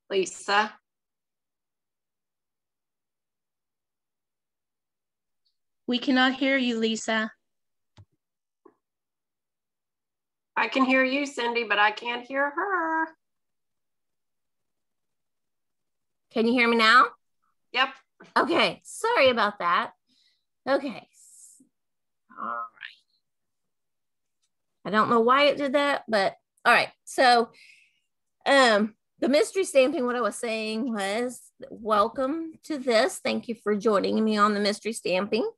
Lisa. We cannot hear you, Lisa. I can hear you, Cindy, but I can't hear her. Can you hear me now? Yep. Okay, sorry about that. Okay. All right. I don't know why it did that, but all right. So the mystery stamping, what I was saying was, welcome to this. Thank you for joining me on the mystery stamping.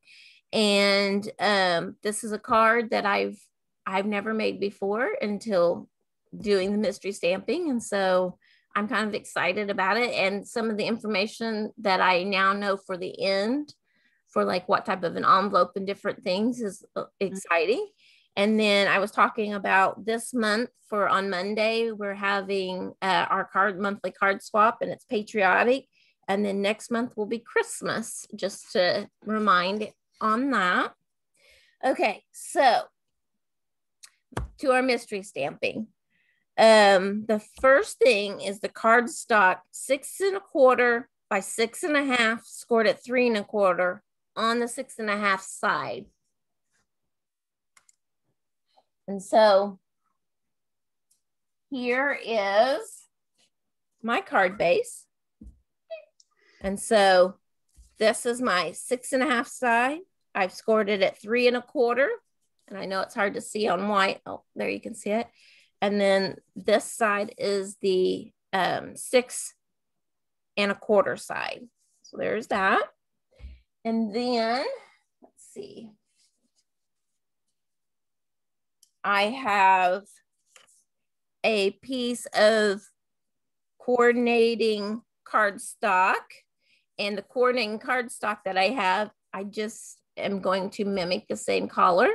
And this is a card that I've never made before until doing the mystery stamping. And so I'm kind of excited about it. And some of the information that I now know for the end, for like what type of an envelope and different things, is exciting. And then I was talking about this month, for on Monday, we're having our monthly card swap, and it's patriotic. And then next month will be Christmas, just to remind on that. Okay, so to our mystery stamping. The first thing is the cardstock 6 1/4 by 6 1/2, scored at 3 1/4 on the 6 1/2 side. And so here is my card base. And so this is my 6 1/2 side. I've scored it at 3 1/4. And I know it's hard to see on white. Oh, there you can see it. And then this side is the 6 1/4 side. So there's that. And then, let's see. I have a piece of coordinating cardstock. And the coordinating cardstock that I have, I just am going to mimic the same color.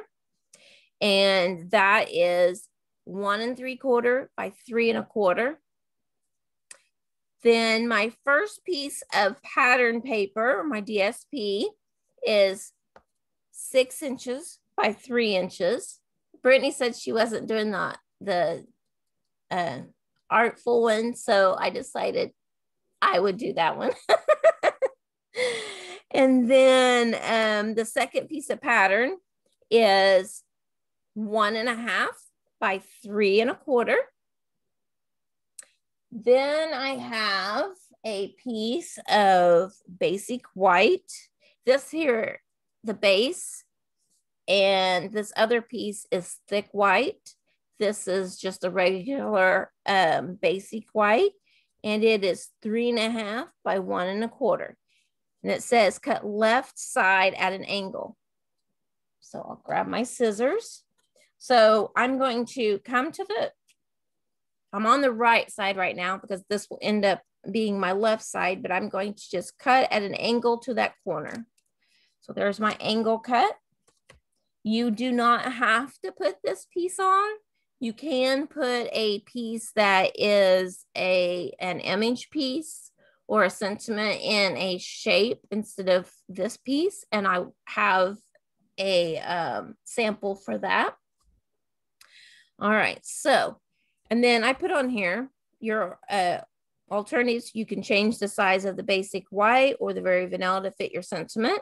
And that is 1 3/4 by 3 1/4. Then my first piece of pattern paper, my DSP, is 6 inches by 3 inches. Brittany said she wasn't doing the artful one, so I decided I would do that one. And then the second piece of pattern is 1 1/2 by 3 1/4. Then I have a piece of basic white. This here, the base, and this other piece is thick white. This is just a regular basic white, and it is 3 1/2 by 1 1/4. And it says cut left side at an angle. So I'll grab my scissors. So I'm going to come to I'm on the right side right now because this will end up being my left side, but I'm going to just cut at an angle to that corner. So there's my angle cut. You do not have to put this piece on. You can put a piece that is an image piece or a sentiment in a shape instead of this piece. And I have a sample for that. All right, so, and then I put on here your alternatives. You can change the size of the basic white or the very vanilla to fit your sentiment.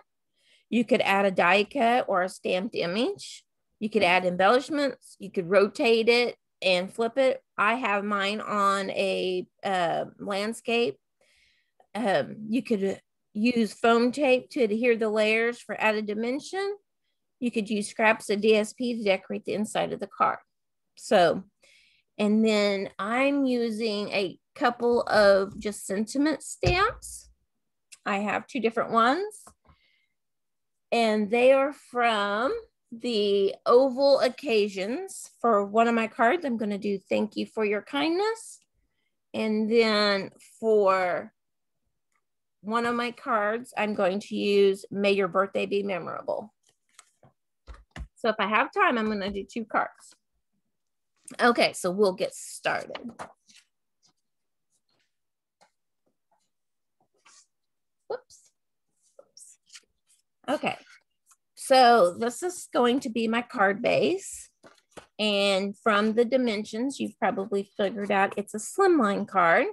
You could add a die cut or a stamped image. You could add embellishments. You could rotate it and flip it. I have mine on a landscape. You could use foam tape to adhere the layers for added dimension. You could use scraps of DSP to decorate the inside of the card. So, and then I'm using a couple of just sentiment stamps. I have 2 different ones, and they are from the oval occasions. For one of my cards, I'm going to do thank you for your kindness. And then for one of my cards, I'm going to use may your birthday be memorable. So if I have time, I'm going to do 2 cards. Okay, so we'll get started. Whoops. Okay, so this is going to be my card base. And from the dimensions, you've probably figured out it's a slimline card.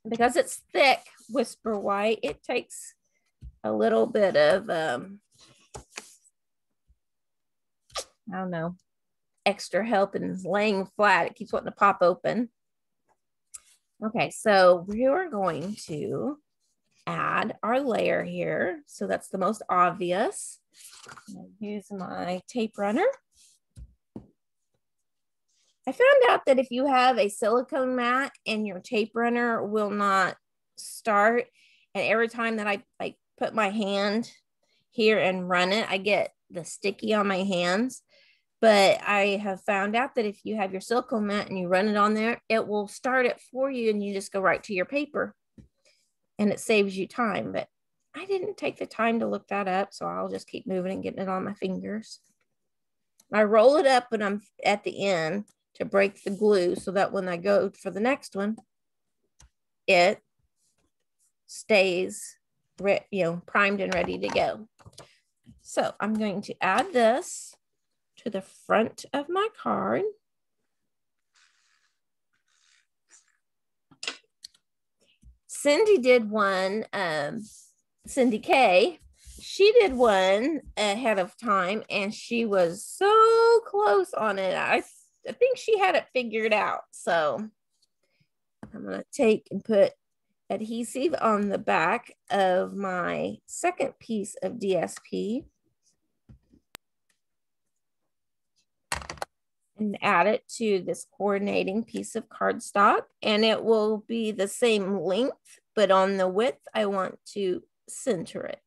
Because it's thick, Whisper White, it takes a little bit of, I don't know, extra help in laying flat. It keeps wanting to pop open. Okay, so we are going to add our layer here. So that's the most obvious. I'm gonna use my tape runner. I found out that if you have a silicone mat and your tape runner will not start, and every time that I put my hand here and run it, I get the sticky on my hands. But I have found out that if you have your silicone mat and you run it on there, it will start it for you and you just go right to your paper and it saves you time. But I didn't take the time to look that up, so I'll just keep moving and getting it on my fingers. I roll it up when I'm at the end to break the glue so that when I go for the next one, it stays, primed and ready to go. So I'm going to add this to the front of my card. Cindy did one, Cindy K, she did one ahead of time and she was so close on it. I think she had it figured out. So I'm going to take and put adhesive on the back of my second piece of DSP and add it to this coordinating piece of cardstock, and it will be the same length, but on the width, I want to center it.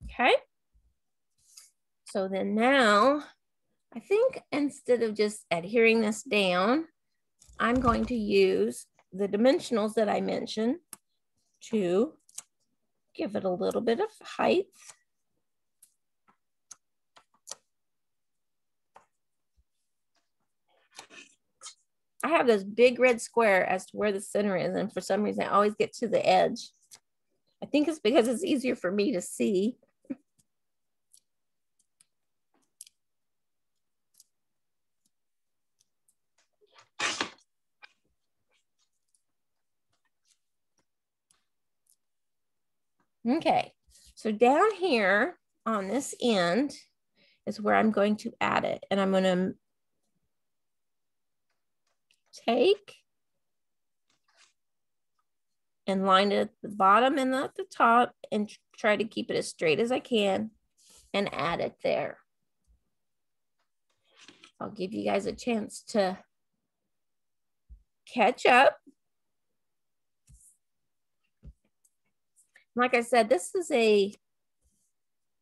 Okay. So then now, I think instead of just adhering this down, I'm going to use the dimensionals that I mentioned to give it a little bit of height. I have this big red square as to where the center is, and for some reason I always get to the edge. I think it's because it's easier for me to see. Okay, so down here on this end is where I'm going to add it, and I'm going to take and line it at the bottom and at the top and try to keep it as straight as I can and add it there. I'll give you guys a chance to catch up. Like I said, this is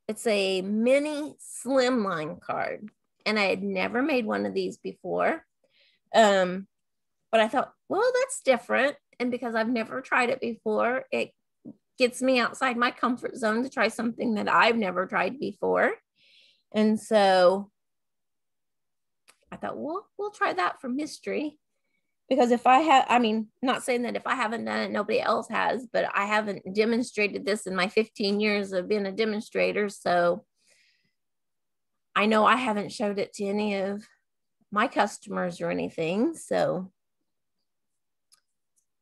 it's a mini slimline card, and I had never made one of these before. But I thought, well, that's different. And because I've never tried it before, it gets me outside my comfort zone to try something that I've never tried before. And so I thought, well, we'll try that for mystery. Because if I have, I mean, not saying that if I haven't done it, nobody else has, but I haven't demonstrated this in my 15 years of being a demonstrator. So I know I haven't showed it to any of my customers or anything. So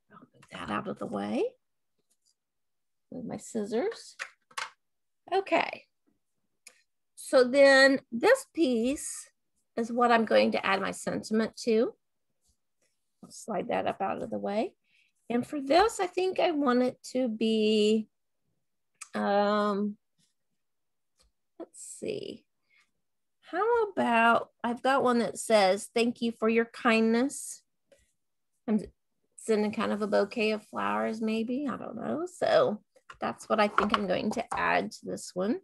I'll move that out of the way with my scissors. Okay. So then this piece is what I'm going to add my sentiment to. I'll slide that up out of the way. And for this, I think I want it to be, let's see. How about, I've got one that says, thank you for your kindness. I'm sending kind of a bouquet of flowers, maybe, I don't know. So that's what I think I'm going to add to this one.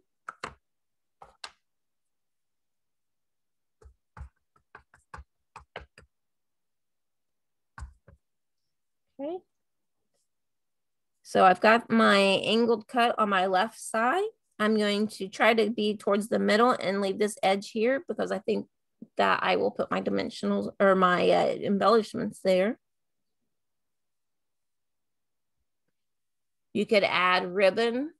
Okay. So I've got my angled cut on my left side. I'm going to try to be towards the middle and leave this edge here because I think that I will put my dimensionals or my embellishments there. You could add ribbon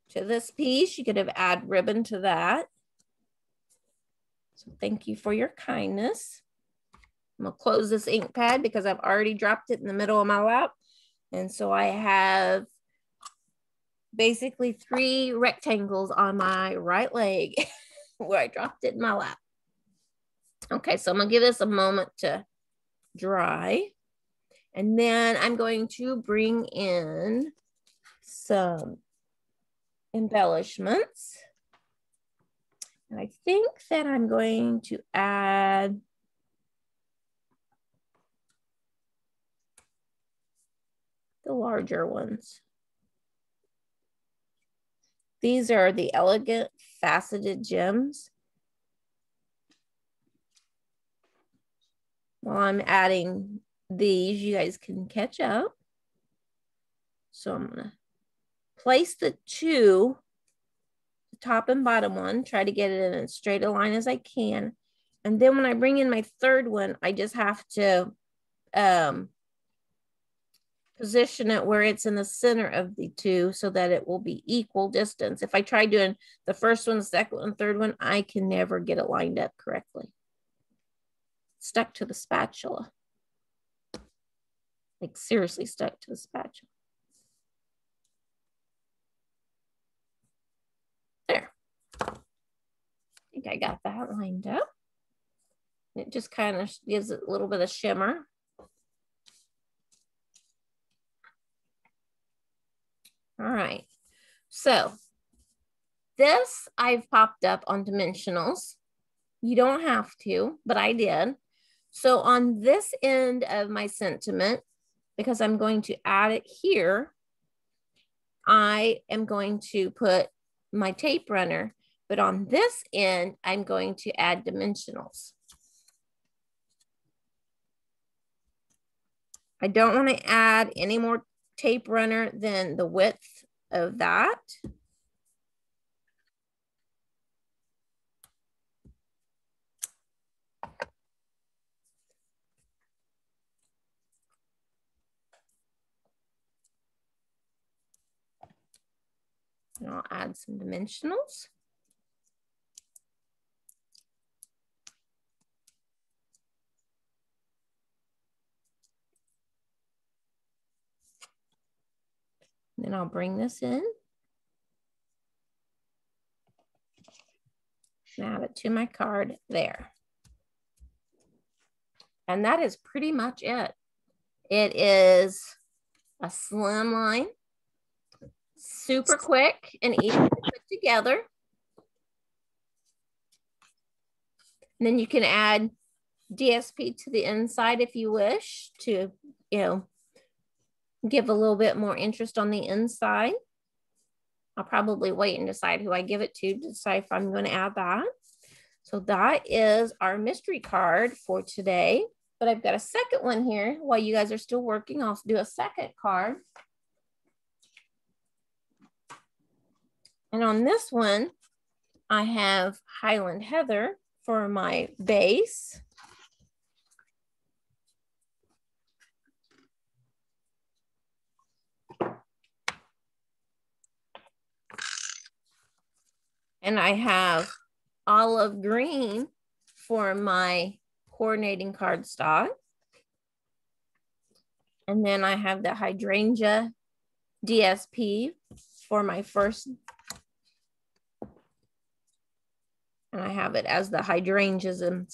to this piece. You could have add ribbon to that. So thank you for your kindness. I'm gonna close this ink pad because I've already dropped it in the middle of my lap. And so I have basically 3 rectangles on my right leg where I dropped it in my lap. Okay, so I'm gonna give this a moment to dry. And then I'm going to bring in some embellishments. And I think that I'm going to add the larger ones. These are the elegant faceted gems. While I'm adding these, you guys can catch up. So I'm gonna place the 2, the top and bottom one, try to get it in as straight a line as I can. And then when I bring in my 3rd one, I just have to position it where it's in the center of the 2 so that it will be equal distance. If I try doing the 1st one, the 2nd one, 3rd one, I can never get it lined up correctly. Stuck to the spatula. Like seriously stuck to the spatula. There. I think I got that lined up. It just kind of gives it a little bit of shimmer. All right. So this I've popped up on dimensionals. You don't have to, but I did. So on this end of my sentiment, because I'm going to add it here, I am going to put my tape runner, but on this end, I'm going to add dimensionals. I don't want to add any more tape runner than the width of that. And I'll add some dimensionals. Then I'll bring this in. And add it to my card there. And that is pretty much it. It is a slim line, super quick and easy to put together. And then you can add DSP to the inside if you wish to, give a little bit more interest on the inside. I'll probably wait and decide who I give it to decide if I'm going to add that. So that is our mystery card for today. But I've got a second one here. While you guys are still working, I'll do a second card. And on this one, I have Highland Heather for my base. And I have Olive Green for my coordinating cardstock. And then I have the Hydrangea DSP for my first. And I have it as the hydrangeas and,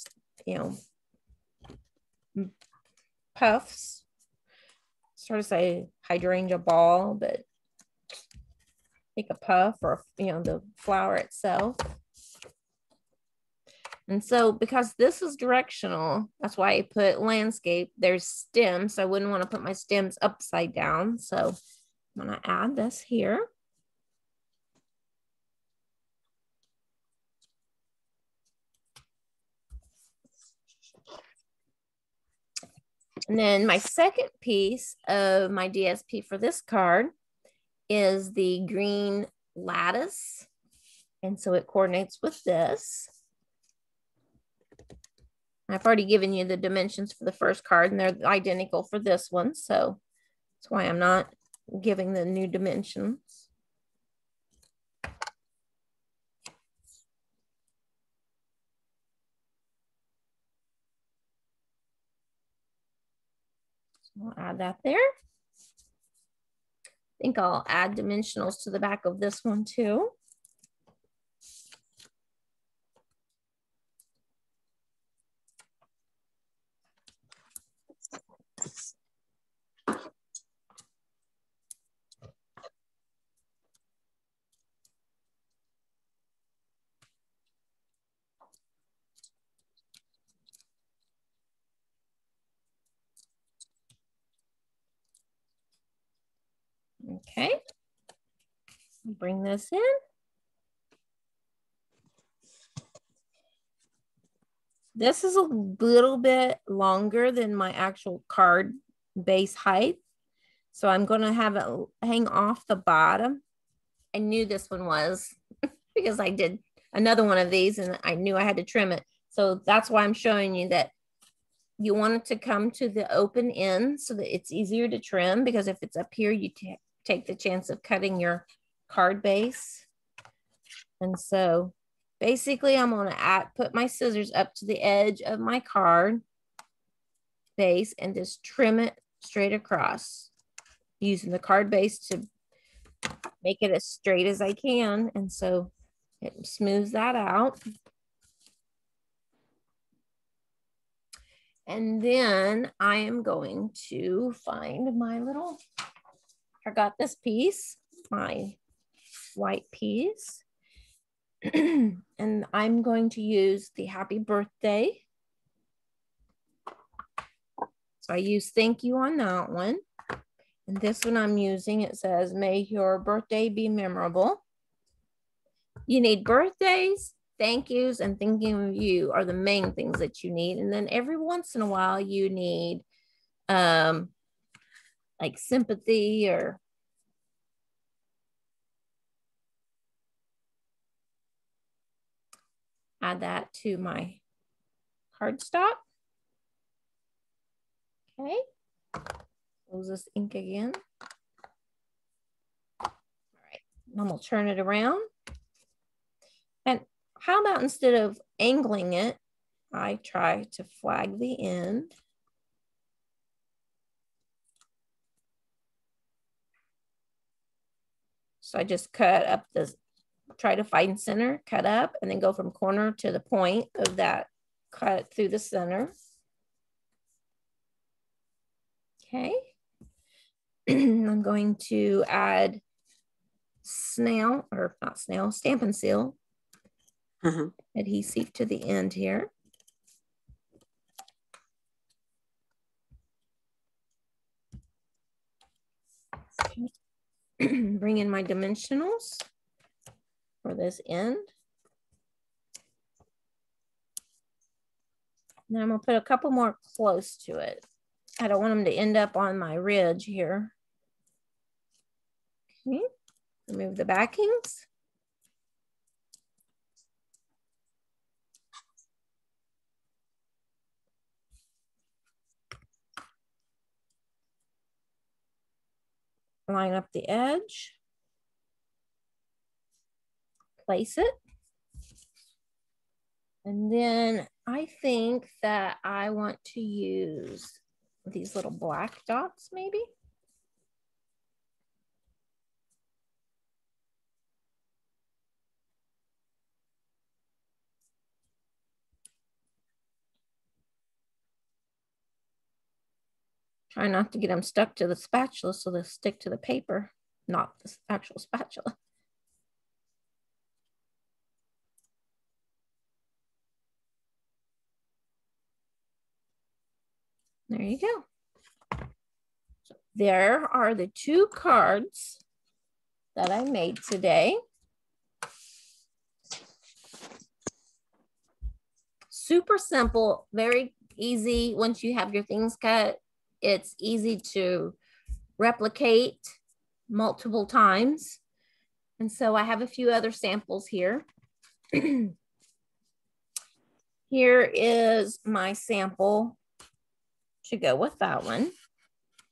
puffs. Sort of say hydrangea ball, but take a puff or, the flower itself. And so because this is directional, that's why I put landscape. There's stems. So I wouldn't want to put my stems upside down. So I'm going to add this here. And then my second piece of my DSP for this card is the green lattice. And so it coordinates with this. I've already given you the dimensions for the first card and they're identical for this one. So that's why I'm not giving the new dimensions. So I'll add that there. I think I'll add dimensionals to the back of this one too. Okay, bring this in. This is a little bit longer than my actual card base height. So I'm going to have it hang off the bottom. I knew this one was because I did another one of these and I knew I had to trim it. So that's why I'm showing you that you want it to come to the open end so that it's easier to trim, because if it's up here, you take the chance of cutting your card base. And so basically I'm going to put my scissors up to the edge of my card base and just trim it straight across using the card base to make it as straight as I can. And so it smooths that out. And then I am going to find my little, forgot this piece, my white piece. And I'm going to use the happy birthday. So I use thank you on that one. And this one I'm using, it says, may your birthday be memorable. You need birthdays, thank yous, and thinking of you are the main things that you need. And then every once in a while you need like sympathy or add that to my cardstock. Okay, close this ink again. All right, I'm gonna turn it around. And how about instead of angling it, I try to flag the end. So I just cut up this, try to find center, cut up, and then go from corner to the point of that cut through the center. Okay. I'm going to add snail, or not snail, Stampin' Seal adhesive to the end here. Bring in my dimensionals for this end. And then I'm gonna put a couple more close to it. I don't want them to end up on my ridge here. Okay, remove the backings. Line up the edge. Place it. And then I think that I want to use these little black dots maybe. Try not to get them stuck to the spatula so they'll stick to the paper, not the actual spatula. There you go. So there are the two cards that I made today. Super simple, very easy. Once you have your things cut, it's easy to replicate multiple times. And so I have a few other samples here. Here is my sample to go with that one.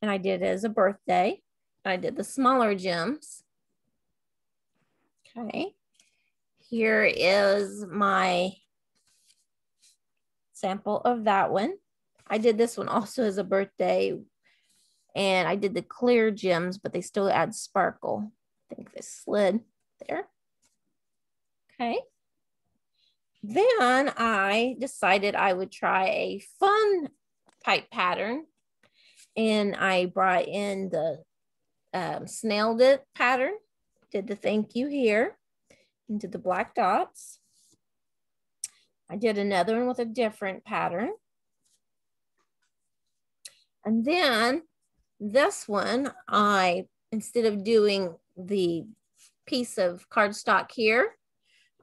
And I did it as a birthday. I did the smaller gems. Okay. Here is my sample of that one. I did this one also as a birthday, and I did the clear gems, but they still add sparkle. I think they slid there. Okay. Then I decided I would try a fun type pattern, and I brought in the snailed it pattern, did the thank you here, and did the black dots. I did another one with a different pattern. And then this one, instead of doing the piece of cardstock here,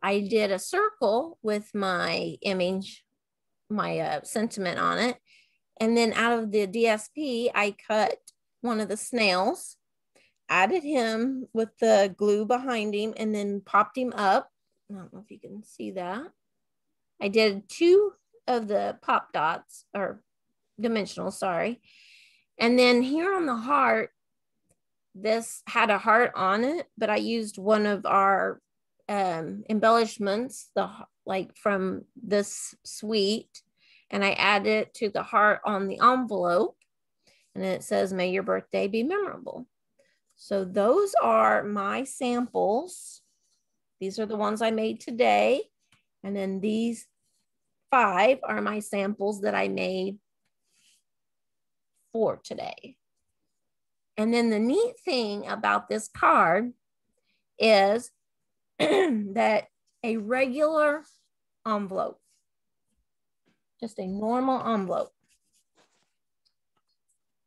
I did a circle with my image, my sentiment on it. And then out of the DSP, I cut one of the snails, added him with the glue behind him, and then popped him up. I don't know if you can see that. I did 2 of the pop dots, or dimensional, sorry. And then here on the heart, this had a heart on it, but I used one of our embellishments, like from this suite, and I added it to the heart on the envelope. And then it says, "May your birthday be memorable." So those are my samples. These are the ones I made today. And then these 5 are my samples that I made for today. And then the neat thing about this card is that a regular envelope, just a normal envelope.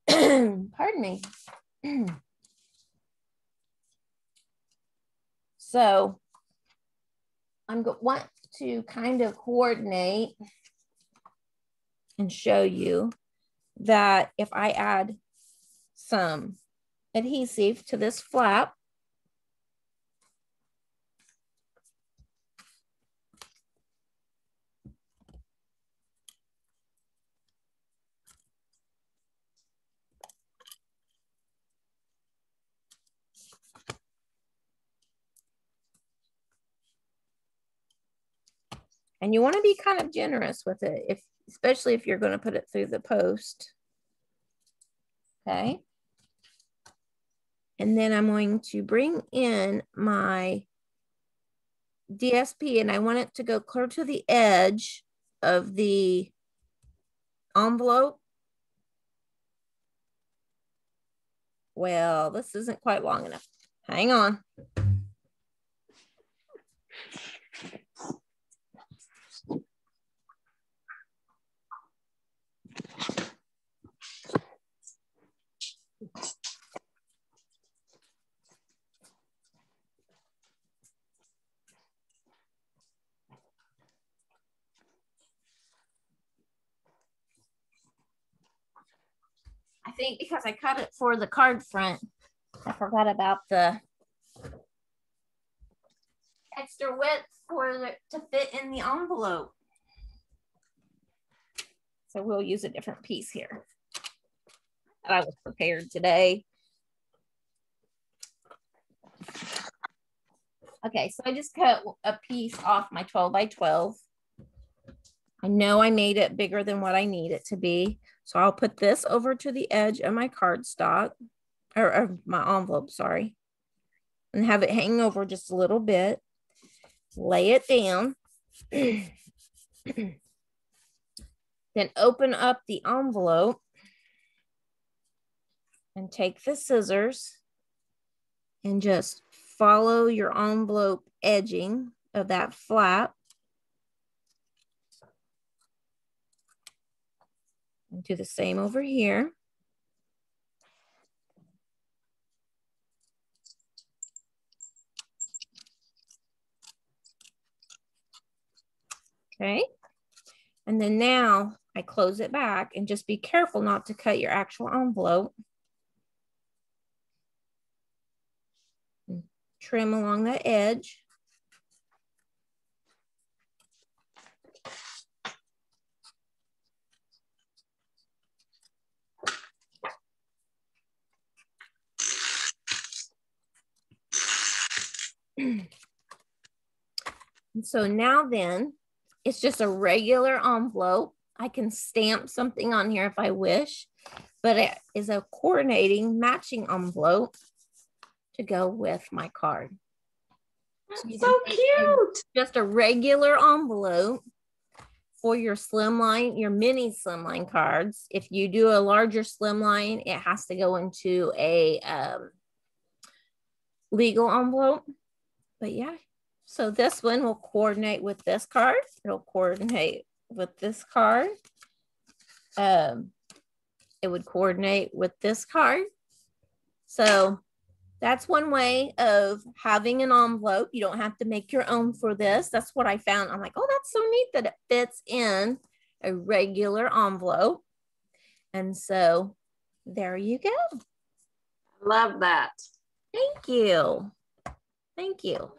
Pardon me. So I'm going to want to kind of coordinate and show you that if I add some adhesive to this flap, and you want to be kind of generous with it, especially if you're going to put it through the post. Okay. And then I'm going to bring in my DSP, and I want it to go clear to the edge of the envelope. Well, this isn't quite long enough. Hang on. I think because I cut it for the card front, I forgot about the extra width for it to fit in the envelope. So we'll use a different piece here. I was prepared today. Okay, so I just cut a piece off my 12 by 12. I know I made it bigger than what I need it to be. So I'll put this over to the edge of my cardstock, or my envelope, sorry, and have it hang over just a little bit. Lay it down. Then open up the envelope and take the scissors and just follow your envelope edging of that flap. And do the same over here. Okay. And then now I close it back, and just be careful not to cut your actual envelope. And trim along the edge. And so now then, it's just a regular envelope. I can stamp something on here if I wish, but it is a coordinating matching envelope to go with my card. So cute. Just a regular envelope for your slimline, your mini slimline cards. If you do a larger slimline, it has to go into a legal envelope. But yeah, so this one will coordinate with this card. It'll coordinate with this card. It would coordinate with this card. So that's one way of having an envelope. You don't have to make your own for this. That's what I found. I'm like, oh, that's so neat that it fits in a regular envelope. And so there you go. Love that. Thank you. Thank you.